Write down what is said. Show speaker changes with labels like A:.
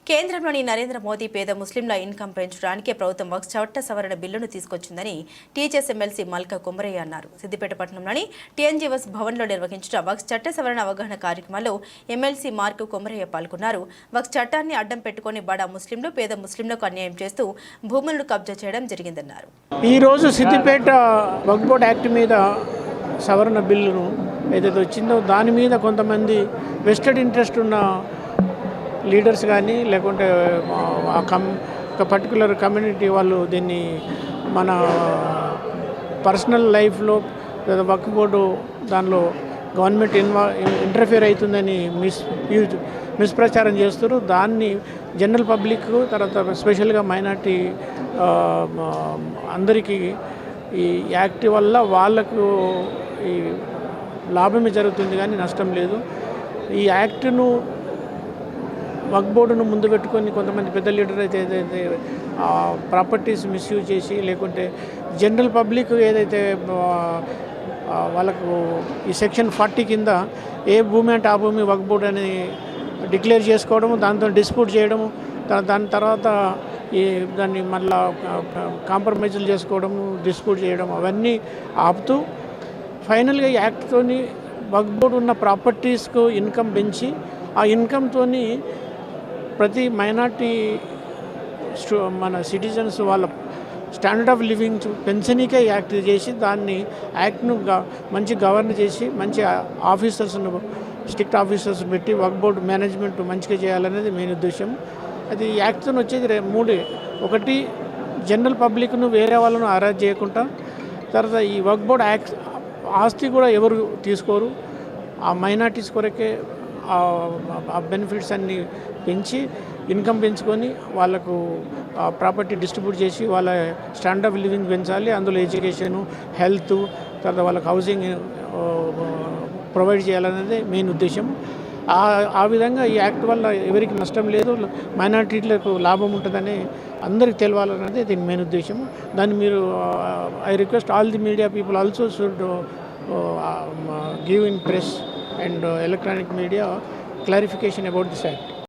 A: కేంద్రంలోని నరేంద్ర మోదీ పేద ముస్లింల ఇన్కమ్ పెంచడానికి ప్రభుత్వం వక్ఫ్ చట్ట సవరణ బిల్లును తీసుకొచ్చిందని టీచర్స్ ఎమ్మెల్సీ మల్కా కుమరయ్య అన్నారు. సిద్దిపేట పట్టణంలోని టీఎన్జీఎస్ భవన్లో నిర్వహించిన వక్ఫ్ చట్ట సవరణ అవగాహన కార్యక్రమంలో ఎమ్మెల్సీ మార్కు కుమరయ్య పాల్గొన్నారు. వక్ఫ్ చట్టాన్ని అడ్డం పెట్టుకుని బడా ముస్లింలు పేద ముస్లింలకు అన్యాయం చేస్తూ భూములను కబ్జా చేయడం జరిగిందన్నారు.
B: ఈ రోజు సిద్దిపేట వక్ఫ్ బోర్డ్ యాక్ట్ మీద సవరణ బిల్లును ఏదైతే వచ్చిందో దాని మీద కొంతమంది వెస్టెడ్ ఇంట్రెస్ట్ ఉన్న లీడర్స్ కానీ లేకుంటే ఒక పర్టికులర్ కమ్యూనిటీ వాళ్ళు దీన్ని మన పర్సనల్ లైఫ్లో వక్ఫ్ బోర్డు దానిలో గవర్నమెంట్ ఇంటర్ఫియర్ అవుతుందని మిస్ప్రచారం చేస్తారు. దాన్ని జనరల్ పబ్లిక్ తర్వాత స్పెషల్గా మైనార్టీ అందరికీ ఈ యాక్ట్ వల్ల వాళ్ళకు ఈ లాభమే జరుగుతుంది కానీ నష్టం లేదు. ఈ యాక్ట్ను వక్ఫ్ బోర్డును ముందు పెట్టుకొని కొంతమంది పెద్ద లీడర్ అయితే ఏదైతే ప్రాపర్టీస్ మిస్యూజ్ చేసి లేకుంటే జనరల్ పబ్లిక్ ఏదైతే వాళ్ళకు ఈ సెక్షన్ 40 కింద ఏ భూమి అంటే ఆ భూమి వక్ఫ్ బోర్డు అని డిక్లేర్ చేసుకోవడము, దాంతో డిస్ప్యూట్ చేయడము, దాని తర్వాత దాన్ని మళ్ళా కాంప్రమైజులు చేసుకోవడము, డిస్ప్యూట్ చేయడం అవన్నీ ఆపుతూ ఫైనల్గా ఈ యాక్ట్తోని వక్ఫ్ బోర్డు ఉన్న ప్రాపర్టీస్కు ఇన్కమ్ పెంచి ఆ ఇన్కమ్తోని ప్రతి మైనార్టీ మన సిటిజన్స్ వాళ్ళ స్టాండర్డ్ ఆఫ్ లివింగ్ పెన్షన్కే యాక్ట్ చేసి దాన్ని యాక్ట్ను మంచి గవర్న్ చేసి మంచి ఆఫీసర్స్ను స్ట్రిక్ట్ ఆఫీసర్స్ పెట్టి వక్ఫ్ బోర్డు మేనేజ్మెంట్ మంచిగా చేయాలనేది మెయిన్ ఉద్దేశం. అది యాక్ట్తో వచ్చేది మూడే. ఒకటి జనరల్ పబ్లిక్ను వేరే వాళ్ళను అరెస్ట్ చేయకుండా, తర్వాత ఈ వక్ఫ్ బోర్డు యాక్ట్ ఆస్తి కూడా ఎవరు తీసుకోరు, ఆ మైనార్టీస్ కొరకే ఆ బెనిఫిట్స్ అన్నీ పెంచి ఇన్కమ్ పెంచుకొని వాళ్ళకు ప్రాపర్టీ డిస్ట్రిబ్యూట్ చేసి వాళ్ళ స్టాండర్డ్ ఆఫ్ లివింగ్ పెంచాలి. అందులో ఎడ్యుకేషను, హెల్త్, తర్వాత వాళ్ళకి హౌసింగ్ ప్రొవైడ్ చేయాలనేది మెయిన్ ఉద్దేశం. ఆ విధంగా ఈ యాక్ట్ వల్ల ఎవరికి నష్టం లేదు, మైనారిటీలకు లాభం ఉంటుందని అందరికి తెలవాలన్నది దీని మెయిన్ ఉద్దేశం. దాన్ని మీరు I request all the media people also should give in press and electronic media clarification about this act.